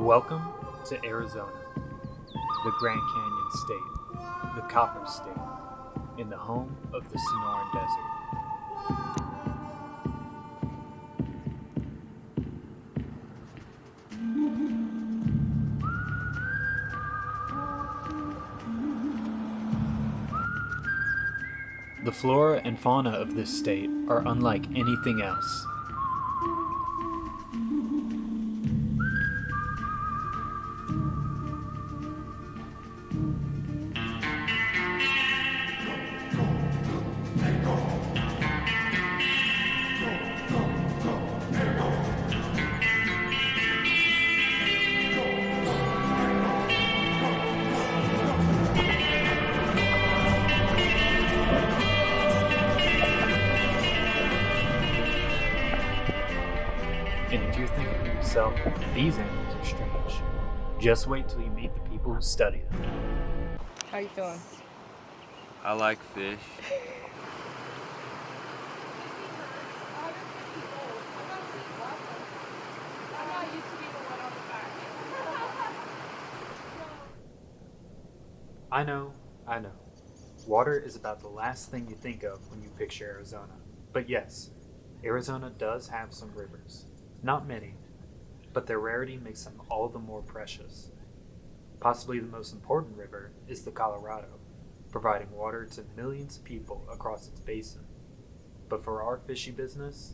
Welcome to Arizona, the Grand Canyon State, the Copper State, in the home of the Sonoran Desert. The flora and fauna of this state are unlike anything else. And if you're thinking to yourself, these animals are strange, just wait till you meet the people who study them. How you feeling? I like fish. I know. Water is about the last thing you think of when you picture Arizona. But yes, Arizona does have some rivers. Not many, but their rarity makes them all the more precious. Possibly the most important river is the Colorado, providing water to millions of people across its basin. But for our fishy business,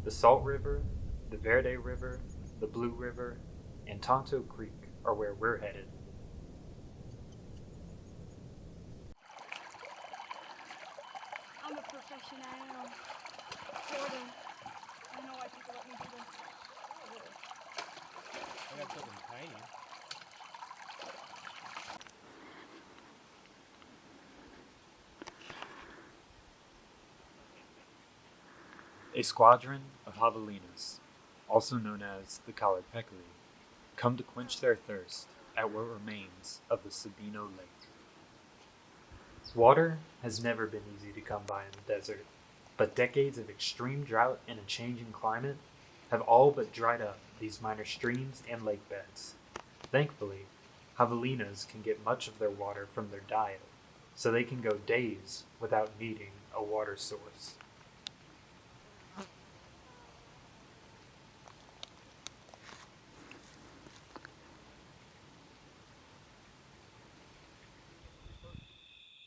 the Salt River, the Verde River, the Blue River, and Tonto Creek are where we're headed. I'm a professional reporter. I know why people let me do this. I got something tiny. A squadron of javelinas, also known as the collared peccary, come to quench their thirst at what remains of the Sabino Lake. Water has never been easy to come by in the desert, but decades of extreme drought and a changing climate have all but dried up these minor streams and lake beds. Thankfully, javelinas can get much of their water from their diet, so they can go days without needing a water source.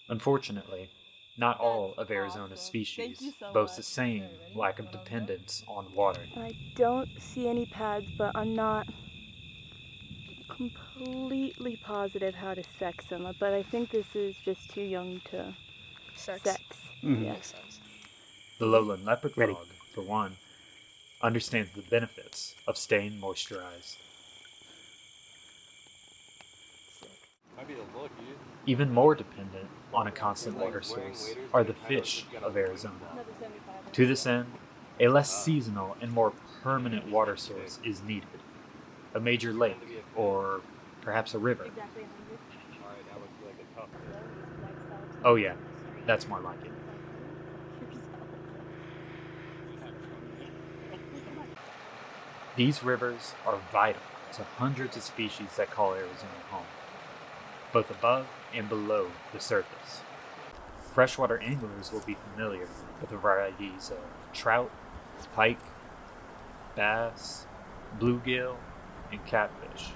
Unfortunately, not all of Arizona's species boast the same lack of dependence on water. I don't see any pads, but I'm not completely positive how to sex them. But I think this is just too young to sex. Mm-hmm. Yeah. Makes sense. The lowland leopard frog, for one, understands the benefits of staying moisturized. Might be a look, dude. Even more dependent on a constant water source are the fish of Arizona. To this end, a less seasonal and more permanent water source is needed. A major lake, or perhaps a river. Alright, that would be like a tough fit. Oh yeah, that's more like it. These rivers are vital to hundreds of species that call Arizona home, both above and below the surface. Freshwater anglers will be familiar with the varieties of trout, pike, bass, bluegill, and catfish.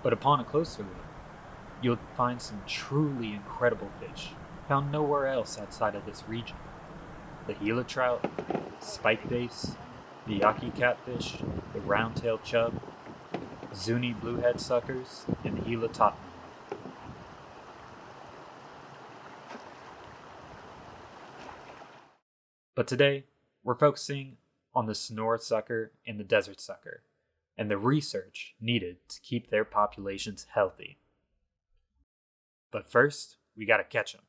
But upon a closer look, you'll find some truly incredible fish found nowhere else outside of this region. The Gila trout, spikebass, the yaqui catfish, the round-tailed chub, Zuni bluehead suckers, and the Gila topknot. But today, we're focusing on the Sonora sucker and the desert sucker, and the research needed to keep their populations healthy. But first, we gotta catch them.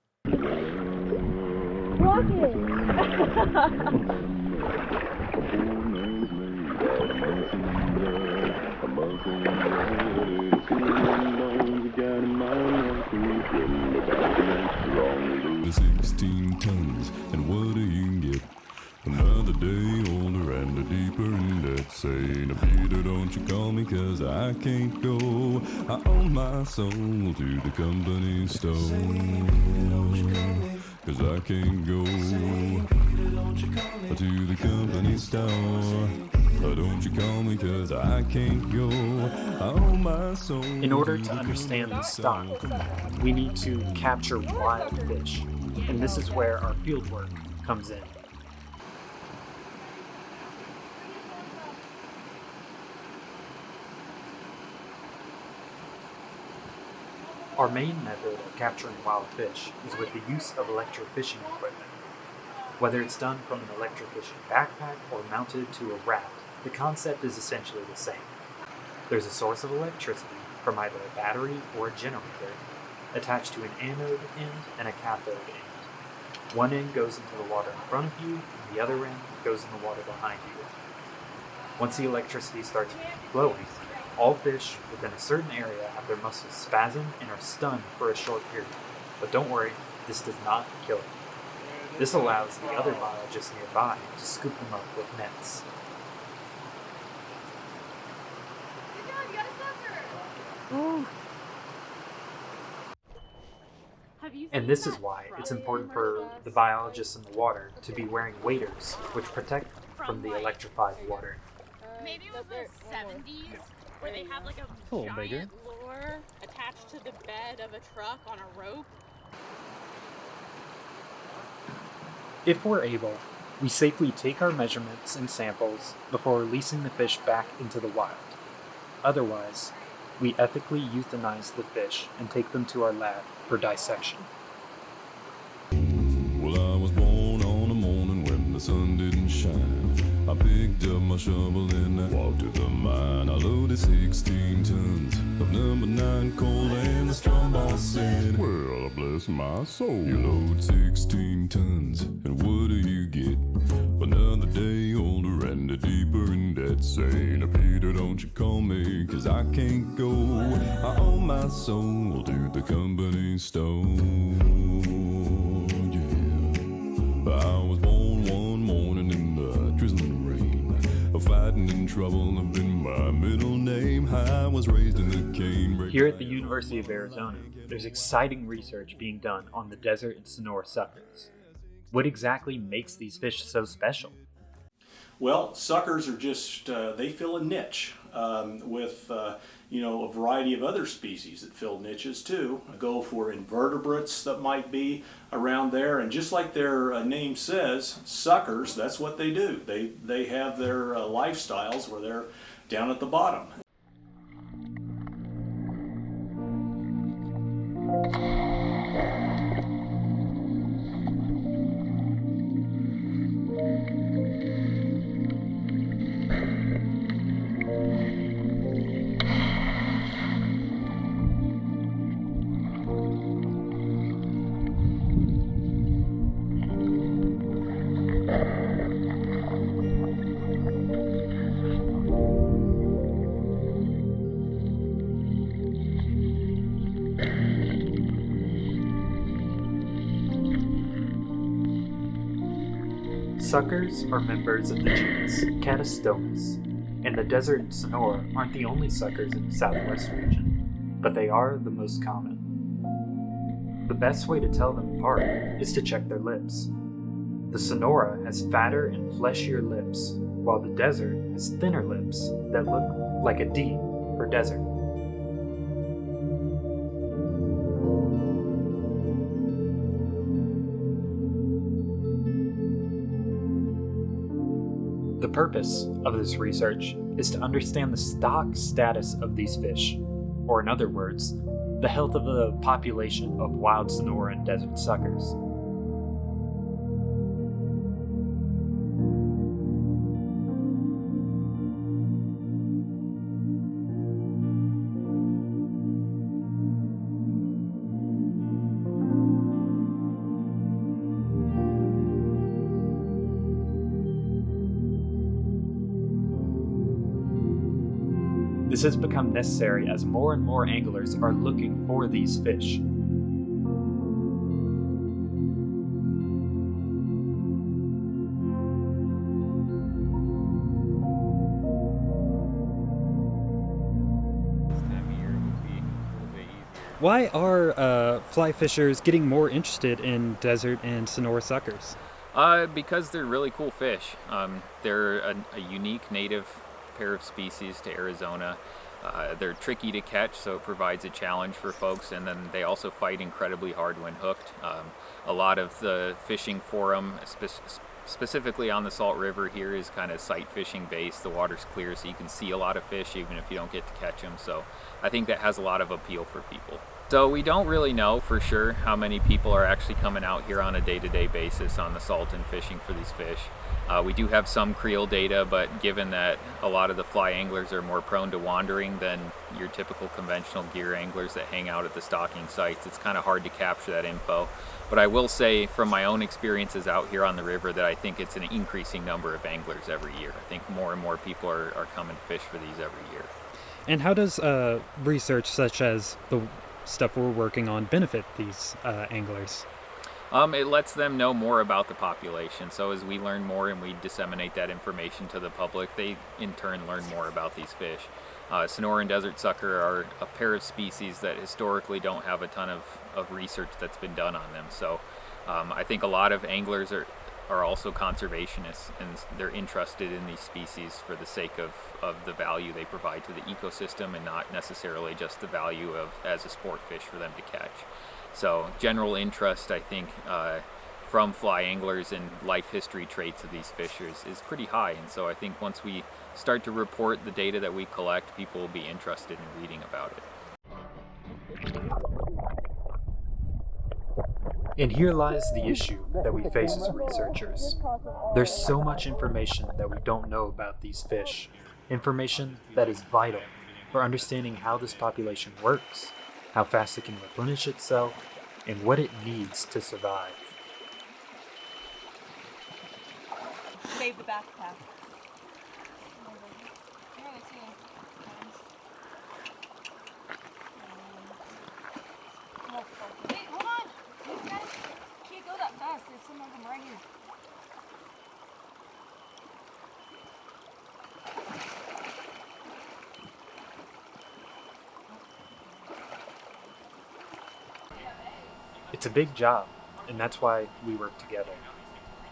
The 16 tons, and what do you get? Another day older and a deeper in that saying, Peter, don't you call me, cause I can't go. I owe my soul to the company store. Cause I can't go to the company store. Don't you call me, cause I can't go. I owe my soul. In order to understand the stock, we need to capture wild fish, and this is where our fieldwork comes in. Our main method of capturing wild fish is with the use of electrofishing equipment. Whether it's done from an electrofishing backpack or mounted to a raft, the concept is essentially the same. There's a source of electricity from either a battery or a generator attached to an anode end and a cathode end. One end goes into the water in front of you, and the other end goes in the water behind you. Once the electricity starts flowing, all fish within a certain area have their muscles spasm and are stunned for a short period. But don't worry, this does not kill them. This allows the other biologists nearby to scoop them up with nets. Oh, And this is why it's important for the biologists in the water to be wearing waders, which protect from the electrified water. Maybe it was the 70s where they have like a little giant bigger. lure attached to the bed of a truck on a rope. If we're able, we safely take our measurements and samples before releasing the fish back into the wild. Otherwise, we ethically euthanize the fish and take them to our lab for dissection. Well, I was born on a morning when the sun didn't shine. I picked up my shovel and I walked to the mine. I loaded 16 tons of number 9 coal, and the strong boss said, well, bless my soul. You load 16 tons, and what do you get? Another day older and deeper in that saying, Peter, don't you call me, cause I can't go. I owe my soul to the company store. I was born one morning in the drizzling rain. Fighting in trouble have been my middle name. I was raised in the cane. Here at the University of Arizona, there's exciting research being done on the desert and Sonora suckers. What exactly makes these fish so special? Well, suckers are just, they fill a niche with, a variety of other species that fill niches too. Go for invertebrates that might be around there, and just like their name says, suckers, that's what they do. They have their lifestyles where they're down at the bottom. Suckers are members of the genus Catastomus, and the desert and Sonora aren't the only suckers in the southwest region, but they are the most common. The best way to tell them apart is to check their lips. The Sonora has fatter and fleshier lips, while the desert has thinner lips that look like a D for desert. The purpose of this research is to understand the stock status of these fish, or in other words, the health of the population of wild Sonoran desert suckers. This has become necessary as more and more anglers are looking for these fish. Why are fly fishers getting more interested in desert and Sonora suckers? Because they're really cool fish. They're a unique native pair of species to Arizona. They're tricky to catch, so it provides a challenge for folks, and then they also fight incredibly hard when hooked. A lot of the fishing for them, specifically on the Salt River here, is kind of sight fishing based. The water's clear, so you can see a lot of fish even if you don't get to catch them. So I think that has a lot of appeal for people. So we don't really know for sure how many people are actually coming out here on a day-to-day basis on the salt and fishing for these fish. We do have some creel data, but given that a lot of the fly anglers are more prone to wandering than your typical conventional gear anglers that hang out at the stocking sites, it's kind of hard to capture that info. But I will say from my own experiences out here on the river that I think it's an increasing number of anglers every year. I think more and more people are coming to fish for these every year. And how does research such as the stuff we're working on benefit these anglers? It lets them know more about the population. So as we learn more and we disseminate that information to the public, they in turn learn more about these fish. Sonoran desert sucker are a pair of species that historically don't have a ton of research that's been done on them. So I think a lot of anglers are also conservationists, and they're interested in these species for the sake of the value they provide to the ecosystem and not necessarily just the value of as a sport fish for them to catch. So general interest, I think, from fly anglers in life history traits of these fish is pretty high. And so I think once we start to report the data that we collect, people will be interested in reading about it. And here lies the issue that we face as researchers. There's so much information that we don't know about these fish. Information that is vital for understanding how this population works, how fast it can replenish itself, and what it needs to survive. Save the backpack. Wait, hold on. You guys can't go that fast. There's some of them right here. It's a big job, and that's why we work together.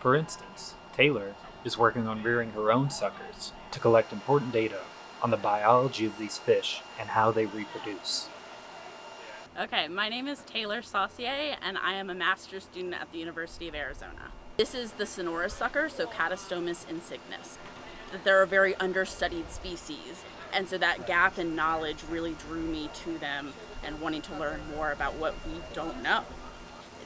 For instance, Taylor is working on rearing her own suckers to collect important data on the biology of these fish and how they reproduce. Okay, my name is Taylor Saucier, and I am a master's student at the University of Arizona. This is the Sonora sucker, so Catastomus insignis. That they're a very understudied species, and so that gap in knowledge really drew me to them and wanting to learn more about what we don't know.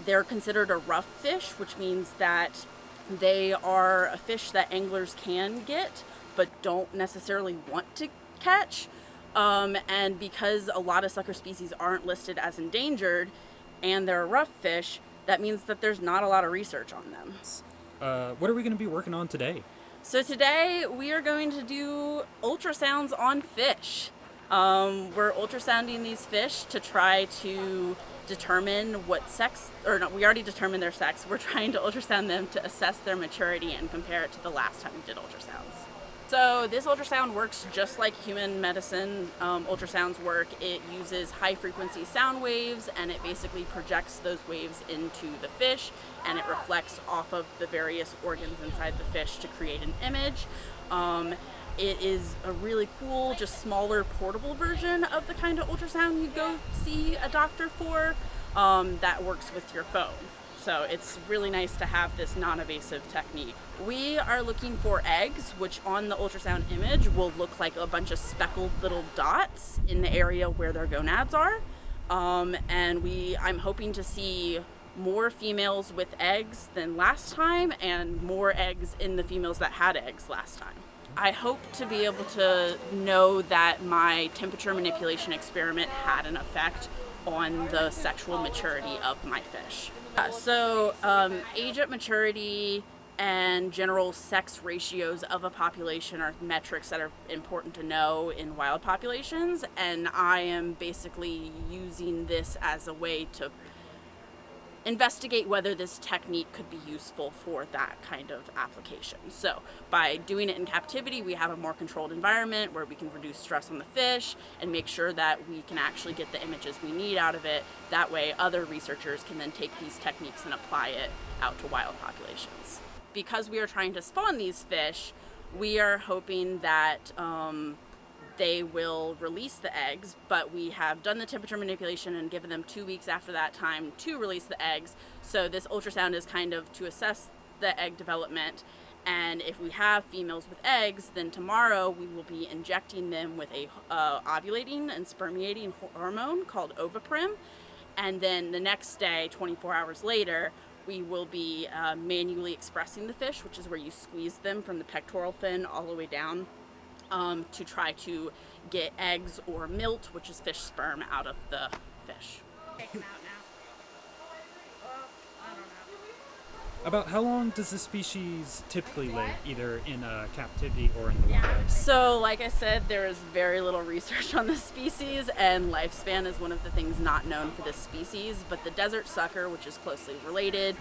They're considered a rough fish, which means that they are a fish that anglers can get, but don't necessarily want to catch. And because a lot of sucker species aren't listed as endangered, and they're a rough fish, that means that there's not a lot of research on them. What are we going to be working on today? So today we are going to do ultrasounds on fish. We're ultrasounding these fish to try to determine what sex, or no, we already determined their sex. We're trying to ultrasound them to assess their maturity and compare it to the last time we did ultrasounds. So this ultrasound works just like human medicine ultrasounds work. It uses high frequency sound waves, and it basically projects those waves into the fish, and it reflects off of the various organs inside the fish to create an image. It is a really cool, just smaller, portable version of the kind of ultrasound you go see a doctor for that works with your phone. So it's really nice to have this non-invasive technique. We are looking for eggs, which on the ultrasound image will look like a bunch of speckled little dots in the area where their gonads are. I'm hoping to see more females with eggs than last time and more eggs in the females that had eggs last time. I hope to be able to know that my temperature manipulation experiment had an effect on the sexual maturity of my fish. Age at maturity and general sex ratios of a population are metrics that are important to know in wild populations, and I am basically using this as a way to investigate whether this technique could be useful for that kind of application. So by doing it in captivity, we have a more controlled environment where we can reduce stress on the fish and make sure that we can actually get the images we need out of it. That way other researchers can then take these techniques and apply it out to wild populations. Because we are trying to spawn these fish, we are hoping that they will release the eggs, but we have done the temperature manipulation and given them 2 weeks after that time to release the eggs. So this ultrasound is kind of to assess the egg development. And if we have females with eggs, then tomorrow we will be injecting them with a ovulating and spermiating hormone called Ovaprim. And then the next day, 24 hours later, we will be manually expressing the fish, which is where you squeeze them from the pectoral fin all the way down to try to get eggs or milt, which is fish sperm, out of the fish. Take them out now. Well, I don't know. About how long does the species typically live, either in captivity or in the wild? So, like I said, there is very little research on this species, and lifespan is one of the things not known for this species. But the desert sucker, which is closely related,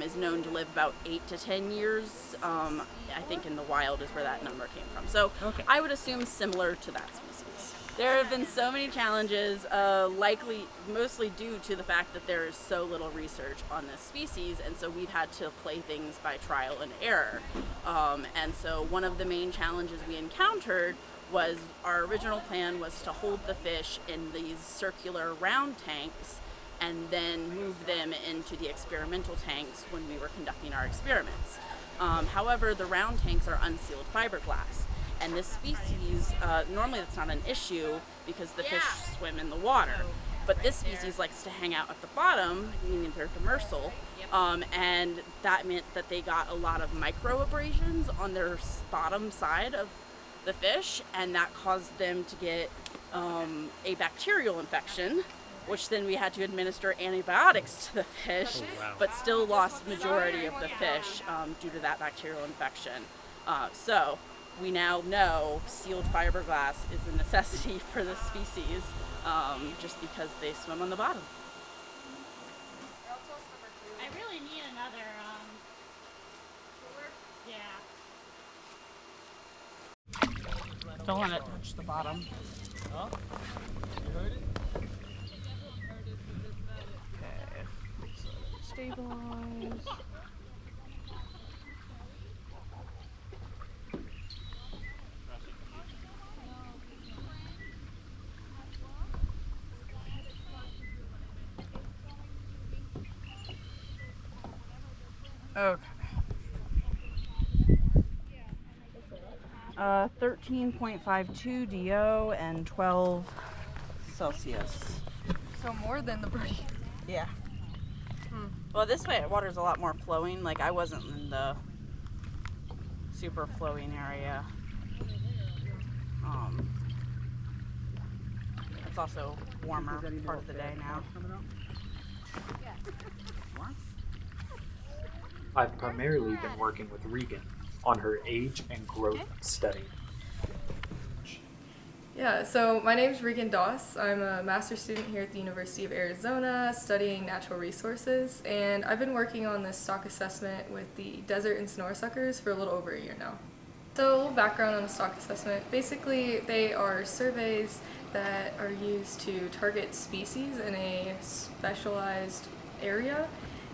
is known to live about 8 to 10 years. I think in the wild is where that number came from. So Okay. I would assume similar to that species. There have been so many challenges, likely mostly due to the fact that there is so little research on this species, and so we've had to play things by trial and error. And so one of the main challenges we encountered was our original plan was to hold the fish in these circular round tanks and then move them into the experimental tanks when we were conducting our experiments. However, the round tanks are unsealed fiberglass. And this species, normally that's not an issue because the fish swim in the water. But this species likes to hang out at the bottom, meaning they're demersal, and that meant that they got a lot of micro abrasions on their bottom side of the fish, and that caused them to get a bacterial infection, which then we had to administer antibiotics to the fish, but still lost majority of the fish due to that bacterial infection. So we now know sealed fiberglass is a necessity for this species, just because they swim on the bottom. I really need another, yeah. Don't let it touch the bottom. Okay. Stabilize. Okay. 13.52 DO and 12 Celsius. So more than the birdie. Yeah. Well, this way water's a lot more flowing. Like, I wasn't in the super flowing area. It's also warmer part of the day now. I've primarily been working with Regan on her age and growth study. Yeah, so my name is Regan Doss. I'm a master's student here at the University of Arizona studying natural resources, and I've been working on this stock assessment with the desert and Sonora suckers for a little over a year now. So a little background on a stock assessment. Basically, they are surveys that are used to target species in a specialized area,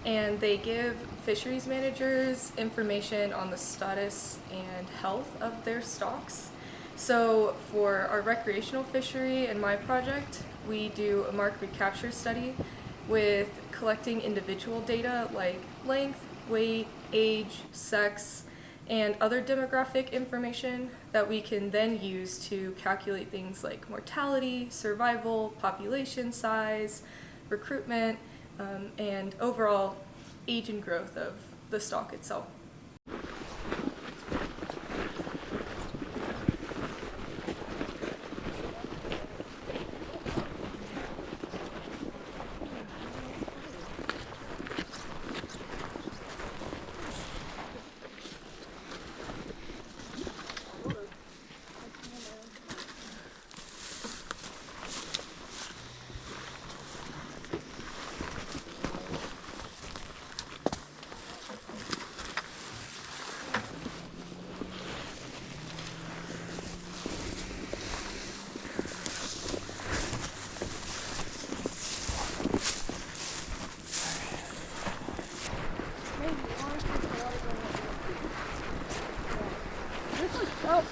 and they give fisheries managers information on the status and health of their stocks. So for our recreational fishery and my project, we do a mark recapture study with collecting individual data like length, weight, age, sex, and other demographic information that we can then use to calculate things like mortality, survival, population size, recruitment, and overall age and growth of the stock itself.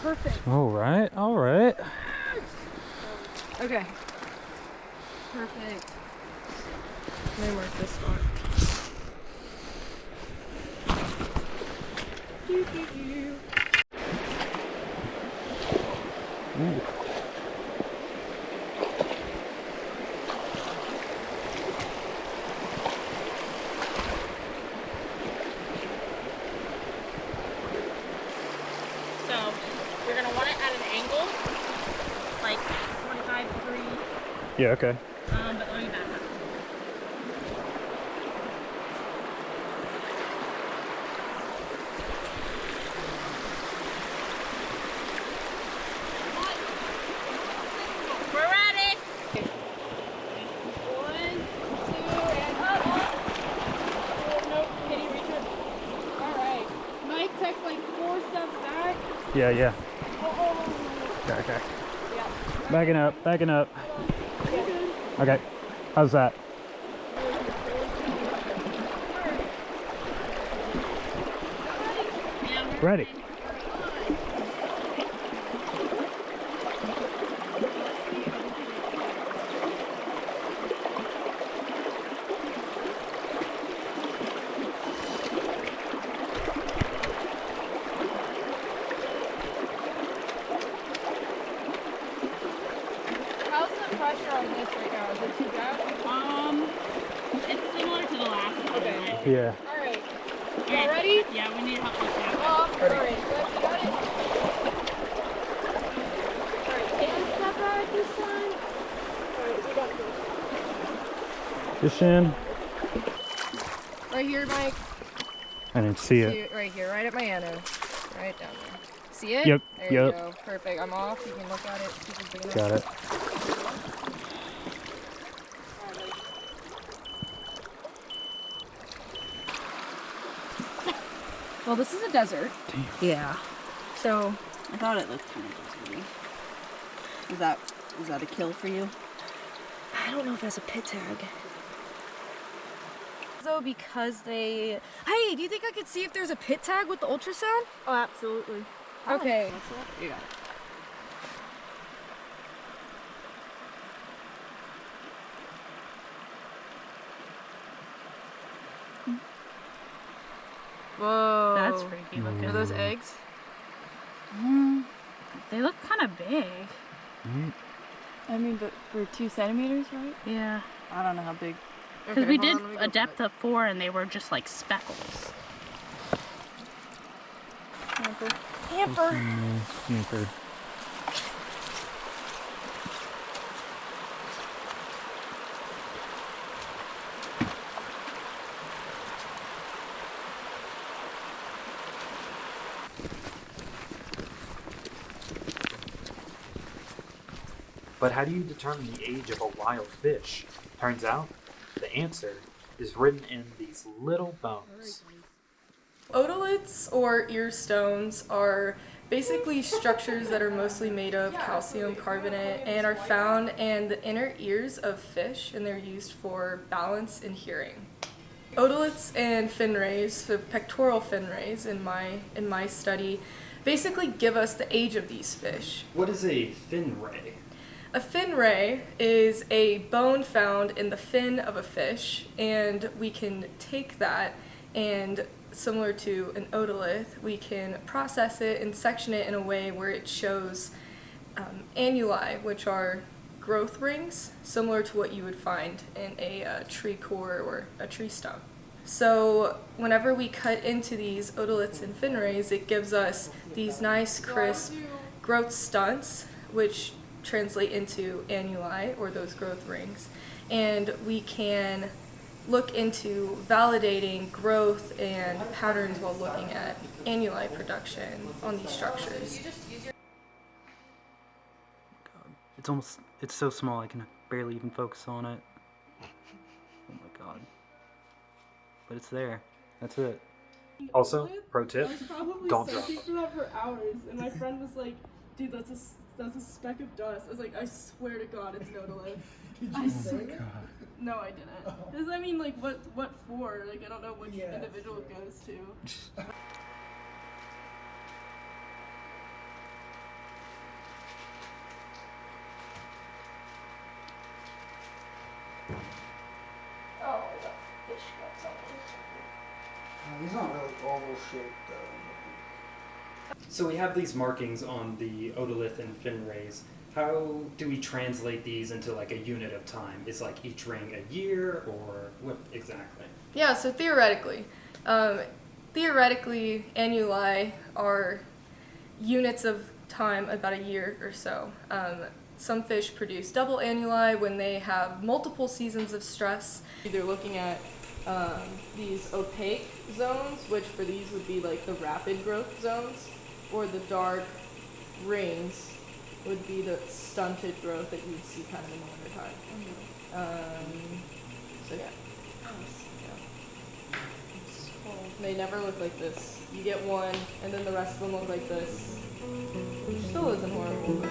Perfect. All right, all right. Okay. Perfect. Let me mark this spot. Ooh. So you're gonna want it at an angle, like 25 degrees. Yeah, okay. But let me back up. We're ready. 1, 2, and up. Oh, nope. Can you reach it? Alright. Mike, take like 4 steps back. Yeah, yeah. Oh. Okay, okay. Yeah. Backing up, backing up. Okay, how's that? Ready. How's the pressure on this right now? Is it too bad? It's similar to the last one. Okay. Yeah. Alright. Y'all ready? Yeah, we need help with that. Alright, so got it. Alright, hand step back this time. Alright, we got this. Fish in. Right here, Mike. I didn't see See it. it right here, right at my anno. Right down there. See it? Yep, There you yep. go. Perfect. I'm off. You can look at it. See if it's big enough. Got it. Well, this is a desert. Damn. Yeah. So I thought it looked kind of deserty. Is that a kill for you? I don't know if there's a pit tag. So because they... Hey, do you think I could see if there's a pit tag with the ultrasound? Oh, absolutely. Okay. You got it. Whoa. That's freaky looking. Are those eggs? They look kind of big. I mean, but for 2 centimeters, right? Yeah. I don't know how big. Because we did a depth of 4 and they were just like speckles. Hamper. Hamper. Hamper. But how do you determine the age of a wild fish? Turns out, the answer is written in these little bones. Otoliths or ear stones are basically structures that are mostly made of calcium carbonate and are found in the inner ears of fish, and they're used for balance and hearing. Otoliths and fin rays, so pectoral fin rays in my study, basically give us the age of these fish. What is a fin ray? A fin ray is a bone found in the fin of a fish, and we can take that and, similar to an otolith, we can process it and section it in a way where it shows annuli, which are growth rings, similar to what you would find in a tree core or a tree stump. So whenever we cut into these otoliths and fin rays, it gives us these nice crisp growth stunts, which translate into annuli, or those growth rings, and we can look into validating growth and patterns while looking at annuli production on these structures. God, it's so small I can barely even focus on it. Oh my god. But it's there. That's it. Also, pro tip, I was probably don't drop searching them. for that for hours, and my friend was like, dude, that's a speck of dust. I was like, I swear to God, it's an otolith. I swear. No, I didn't. Because I mean, like, what for? Like, I don't know which individual it goes to. He's not really oval shaped though. So we have these markings on the otolith and fin rays. How do we translate these into like a unit of time? Is like each ring a year, or what exactly? Yeah, so theoretically, annuli are units of time about a year or so. Some fish produce double annuli when they have multiple seasons of stress. Either looking at these opaque zones, which for these would be like the rapid growth zones, or the dark rings would be the stunted growth that you'd see kind of in the wintertime. So yeah. They never look like this. You get one, and then the rest of them look like this. Which still isn't horrible, but...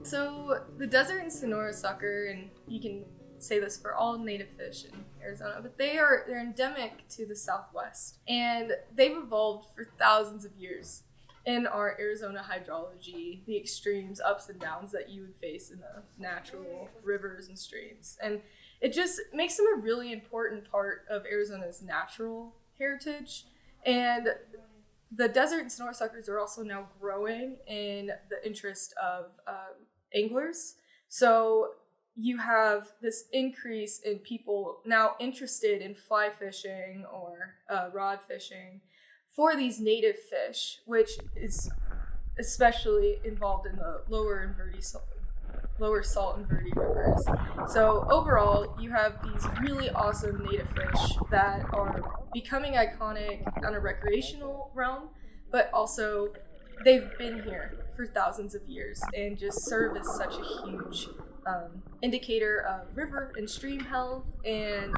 So the desert and Sonora sucker, and you can say this for all native fish in Arizona, but they're endemic to the Southwest, and they've evolved for thousands of years in our Arizona hydrology, the extremes, ups and downs that you would face in the natural rivers and streams. And it just makes them a really important part of Arizona's natural heritage. And the desert and Sonora suckers are also now growing in the interest of anglers. So you have this increase in people now interested in fly fishing or rod fishing for these native fish, which is especially involved in the lower salt and Verde rivers. So overall, you have these really awesome native fish that are becoming iconic on a recreational realm, but also they've been here for thousands of years and just serve as such a huge indicator of river and stream health and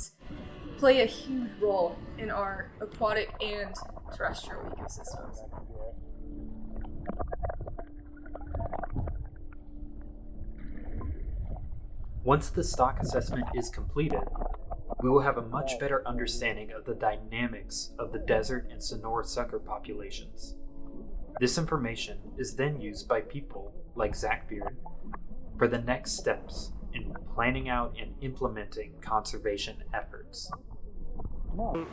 play a huge role in our aquatic and terrestrial ecosystems. Once the stock assessment is completed, we will have a much better understanding of the dynamics of the desert and Sonora sucker populations. This information is then used by people like Zach Beard for the next steps in planning out and implementing conservation efforts.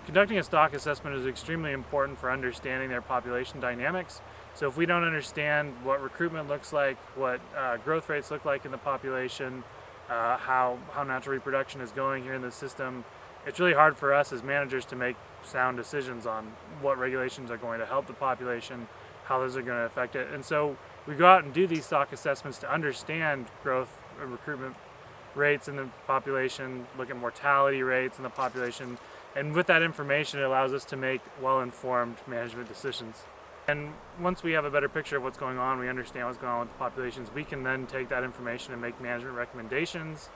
Conducting a stock assessment is extremely important for understanding their population dynamics. So if we don't understand what recruitment looks like, what growth rates look like in the population, how natural reproduction is going here in the system, it's really hard for us as managers to make sound decisions on what regulations are going to help the population, how those are going to affect it. And so we go out and do these stock assessments to understand growth and recruitment rates in the population, look at mortality rates in the population, and with that information it allows us to make well-informed management decisions. And once we have a better picture of what's going on, we understand what's going on with the populations, we can then take that information and make management recommendations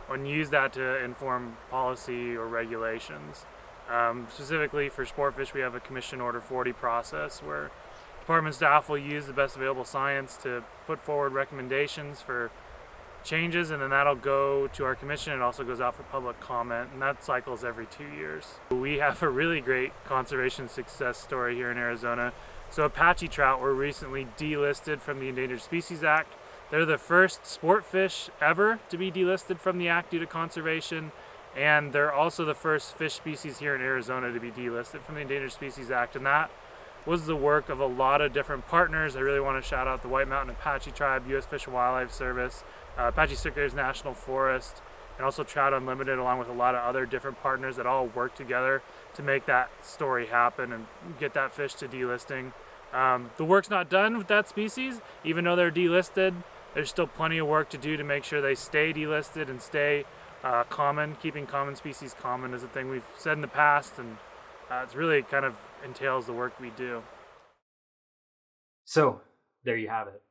and use that to inform policy or regulations. Specifically for sportfish, we have a Commission Order 40 process where department staff will use the best available science to put forward recommendations for changes, and then that'll go to our commission. It also goes out for public comment, and that cycles every 2 years. We have a really great conservation success story here in Arizona. So Apache trout were recently delisted from the Endangered Species Act. They're the first sport fish ever to be delisted from the act due to conservation, and they're also the first fish species here in Arizona to be delisted from the Endangered Species Act, and that was the work of a lot of different partners. I really want to shout out the White Mountain Apache Tribe, U.S. Fish and Wildlife Service, Apache Sitgreaves National Forest, and also Trout Unlimited, along with a lot of other different partners that all work together to make that story happen and get that fish to delisting. The work's not done with that species, even though they're delisted. there's still plenty of work to do to make sure they stay delisted and stay common. Keeping common species common is a thing we've said in the past, and it's really kind of entails the work we do. So, there you have it.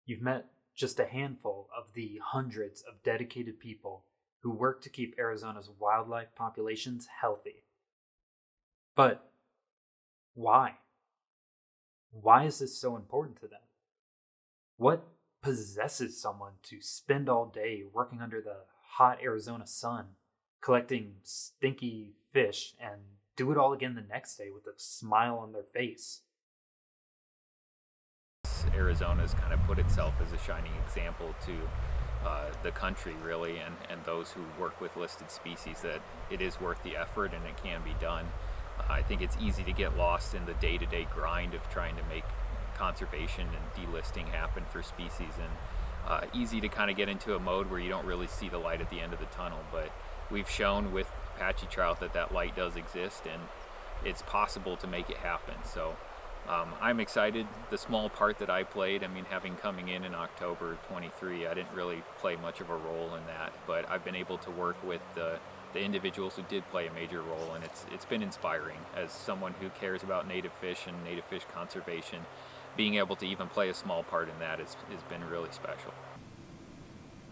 You've met just a handful of the hundreds of dedicated people who work to keep Arizona's wildlife populations healthy. But why? Why is this so important to them? What possesses someone to spend all day working under the hot Arizona sun, collecting stinky fish, and do it all again the next day with a smile on their face? Arizona's kind of put itself as a shining example to the country, really, and those who work with listed species, that it is worth the effort and it can be done. I think it's easy to get lost in the day-to-day grind of trying to make conservation and delisting happen for species, and easy to kind of get into a mode where you don't really see the light at the end of the tunnel. But we've shown with Apache trout that light does exist, and it's possible to make it happen. So I'm excited. The small part that I played, I mean, having coming in October 23, I didn't really play much of a role in that, but I've been able to work with the individuals who did play a major role, and it's been inspiring. As someone who cares about native fish and native fish conservation, being able to even play a small part in that has been really special.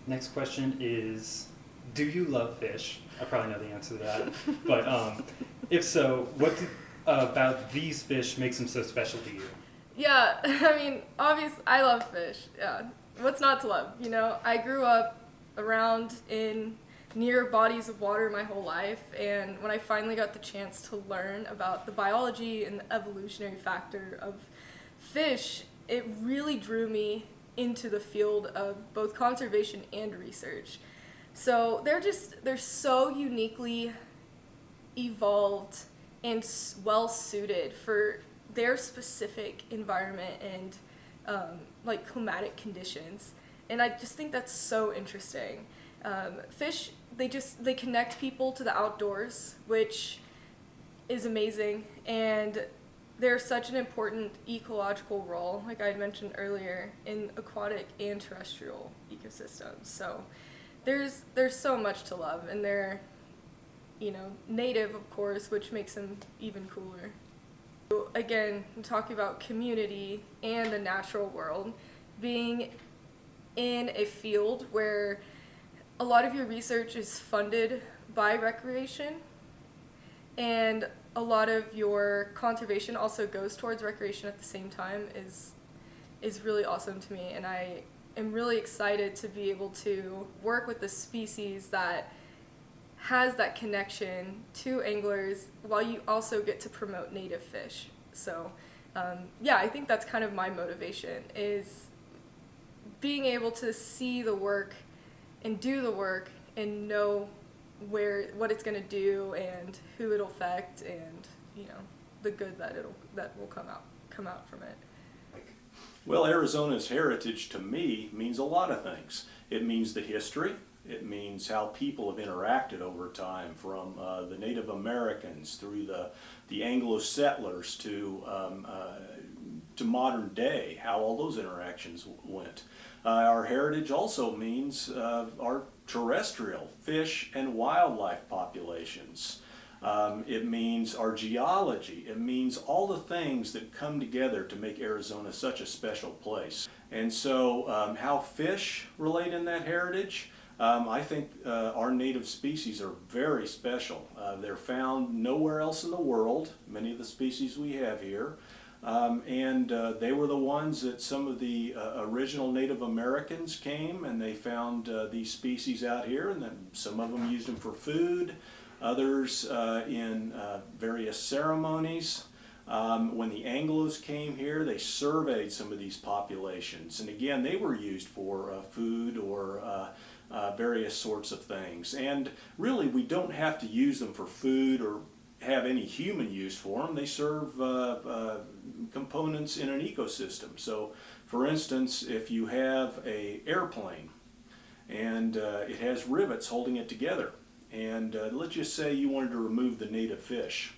Next question is, do you love fish? I probably know the answer to that, but if so, what about these fish makes them so special to you? Yeah, I mean, obviously, I love fish. Yeah, what's not to love? You know, I grew up around in near bodies of water my whole life, and when I finally got the chance to learn about the biology and the evolutionary factor of fish, it really drew me into the field of both conservation and research. So they're so uniquely evolved and well suited for their specific environment and like climatic conditions, and I just think that's so interesting. Fish, they connect people to the outdoors, which is amazing, and they're such an important ecological role, like I had mentioned earlier, in aquatic and terrestrial ecosystems. So there's so much to love, and they're, you know, native, of course, which makes them even cooler. Again, I'm talking about community and the natural world, being in a field where a lot of your research is funded by recreation, and a lot of your conservation also goes towards recreation at the same time is really awesome to me, and I am really excited to be able to work with the species that has that connection to anglers while you also get to promote native fish. So yeah, I think that's kind of my motivation, is being able to see the work and do the work and know what it's going to do and who it'll affect, and, you know, the good that will come out from it. Well, Arizona's heritage to me means a lot of things. It means the history. It means how people have interacted over time, from the Native Americans through the Anglo settlers to modern day, how all those interactions went. Our heritage also means our terrestrial fish and wildlife populations. It means our geology. It means all the things that come together to make Arizona such a special place. And so how fish relate in that heritage, I think our native species are very special. They're found nowhere else in the world, many of the species we have here. And they were the ones that some of the original Native Americans came and they found these species out here, and then some of them used them for food, others in various ceremonies. When the Anglos came here, they surveyed some of these populations, and again, they were used for food or various sorts of things. And really, we don't have to use them for food or have any human use for them. They serve components in an ecosystem. So, for instance, if you have an airplane and it has rivets holding it together, and let's just say you wanted to remove the native fish,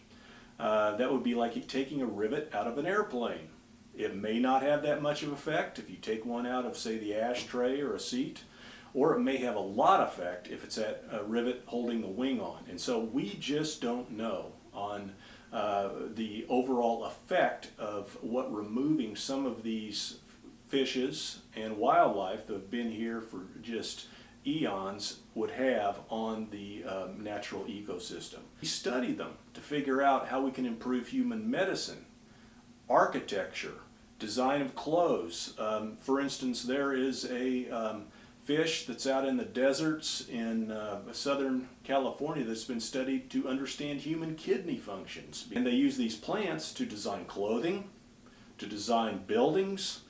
that would be like taking a rivet out of an airplane. It may not have that much of effect if you take one out of, say, the ashtray or a seat, or it may have a lot of effect if it's at a rivet holding the wing on. And so we just don't know on the overall effect of what removing some of these fishes and wildlife that have been here for just eons would have on the natural ecosystem. We study them to figure out how we can improve human medicine, architecture, design of clothes. For instance, there is a fish that's out in the deserts in Southern California that's been studied to understand human kidney functions. And they use these plants to design clothing, to design buildings,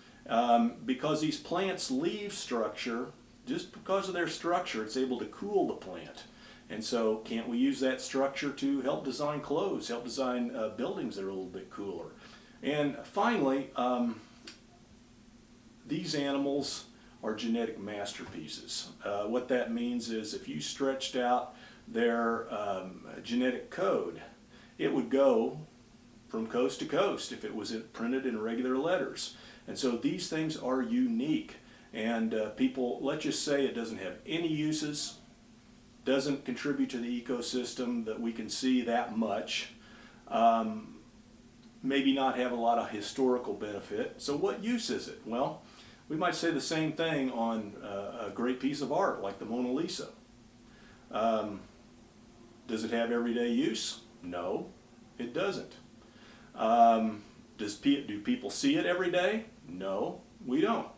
because these plants leave structure. Just because of their structure, it's able to cool the plant. And so can't we use that structure to help design clothes, help design buildings that are a little bit cooler? And finally, these animals are genetic masterpieces. What that means is if you stretched out their genetic code, it would go from coast to coast if it was printed in regular letters. And so these things are unique. And people, let's just say it doesn't have any uses, doesn't contribute to the ecosystem that we can see that much, maybe not have a lot of historical benefit. So what use is it? Well, we might say the same thing on a great piece of art like the Mona Lisa. Does it have everyday use? No, it doesn't. Do people see it every day? No, we don't.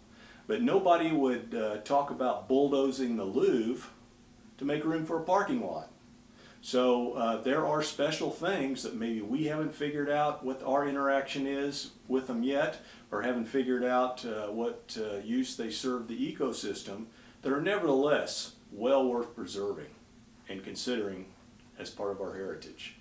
But nobody would talk about bulldozing the Louvre to make room for a parking lot. So there are special things that maybe we haven't figured out what our interaction is with them yet, or haven't figured out what use they serve the ecosystem, that are nevertheless well worth preserving and considering as part of our heritage.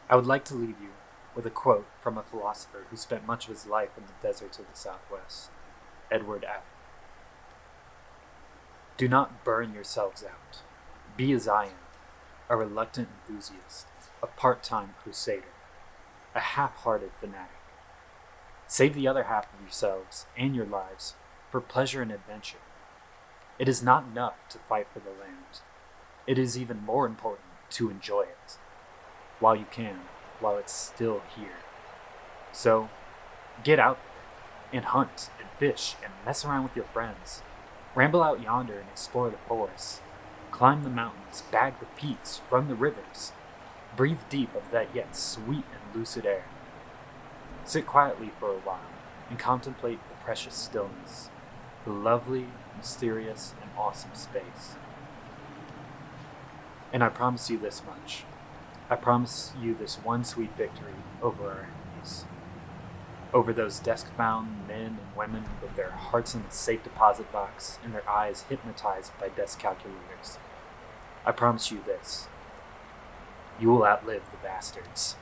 I would like to leave you with a quote from a philosopher who spent much of his life in the deserts of the Southwest, Edward Appel. Do not burn yourselves out. Be as I am, a reluctant enthusiast, a part-time crusader, a half-hearted fanatic. Save the other half of yourselves and your lives for pleasure and adventure. It is not enough to fight for the land. It is even more important to enjoy it, while you can, while it's still here. So, get out there and hunt and fish and mess around with your friends. Ramble out yonder and explore the forests. Climb the mountains, bag the peaks, run the rivers. Breathe deep of that yet sweet and lucid air. Sit quietly for a while and contemplate the precious stillness, the lovely, mysterious, and awesome space. And I promise you this much. I promise you this one sweet victory over our enemies. Over those desk-bound men and women with their hearts in the safe deposit box and their eyes hypnotized by desk calculators. I promise you this. You will outlive the bastards.